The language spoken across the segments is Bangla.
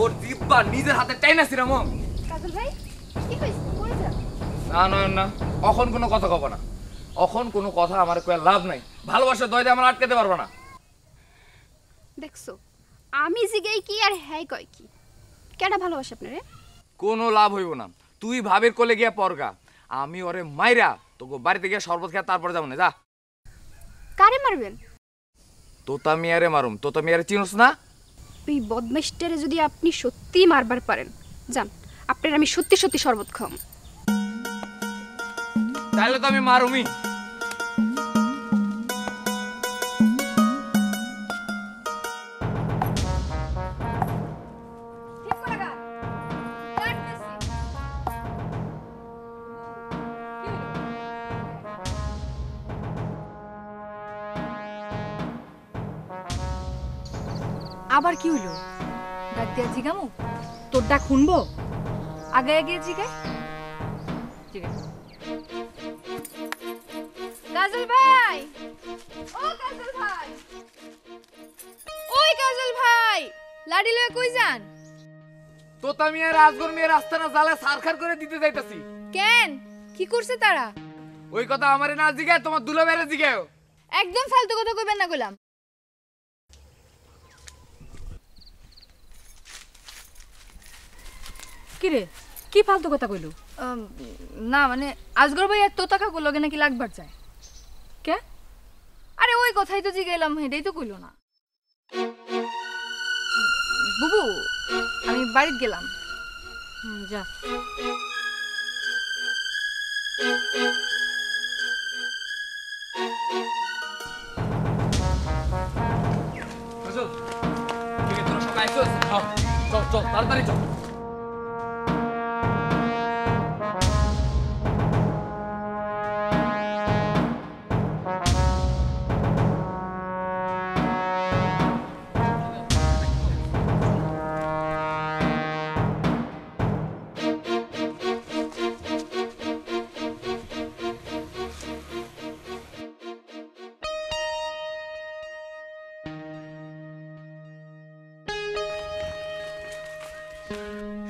ওর জিব্বা নিজের হাতে টাইনা ছিলাম। কাজল ভাই কি কইছ কই যা? না নয়ন না, এখন কোনো কথা কব না। এখন কোনো কথা আমার কয়ে লাভ নাই। ভালোবাসা দয় দিয়ে আমার আটকাতে পারবে না। দেখছো আমি জিগাই কি আর হ্যাঁ কয় কি? কেডা ভালোবাসে আপনারে? কোনো লাভ হইব না। তুই ভাবির কোলে গিয়া পরগা। আমি ওরে মাইরা তোকে বাড়িতে গিয়ে শরবত খেয়ে তারপরে যাবো না। যা। কারে মারবেন? তোতা মিয়ারে মারুম। তোতা মিয়ারে চিনোস না? ওই বদমাইশটারে যদি আপনি সত্যি মারবার পারেন, যান আপনার আমি সত্যি সত্যি শরবত খাম। তাহলে তো আমি মারুমি। আবার কি হইলো? ডাক দিয়া জিগামু? তোর ডাক শুনবো? আগে আগে জিগাই। কাজল ভাই, ও কাজল ভাই, ওই কাজল ভাই, লাডি লয়ে কই যান? তোতা মিয়া রাজগর মিয়া রাস্তাটা জ্বালা সারখার করে দিতে যাইতাছি। কেন কি করছে তারা? ওই কথা আমারে না জিগায়, তোমার দুলাভাইরে জিগায়ও। একদম ফালতু কথা কইবেন না গোলাম। কিরে কি ফালতু কথা কইলু? না মানে আজগর ভাই আর তোতা কাকু লগে নাকি লাগবার চায়। কে? আরে ওই কথাই তো জিগাইলাম, হেডেই তো কইলো না। বুবু আমি বাড়িতে গেলাম। যা। চল তোরা সবাই আইসোস। চল চল তাড়াতাড়ি চল।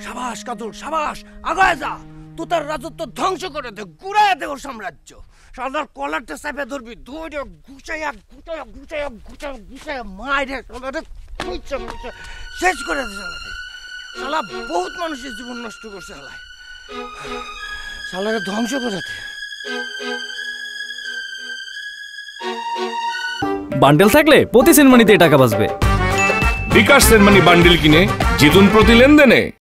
সাবাস কাজল সাবাস, আগায় যা। তোতার রাজত্ব ধ্বংস করে দে, গুড়ায় দে ওর সাম্রাজ্য। সাদার কলারটা চাপে ধরবি, ধরে গুছাইয়া গুছাইয়া গুছাইয়া গুছাইয়া গুছাইয়া মাইরে সালারে কুইচা কুইচা শেষ করে দে সালারে। শালা বহুত মানুষের জীবন নষ্ট করছে শালায়। শালারে ধ্বংস করে দে। বান্ডেল থাকলে প্রতি সেনমানিতে টাকা বাঁচবে। বিকাশ সেনমানি বান্ডেল কিনে জিতুন প্রতি লেনদেনে।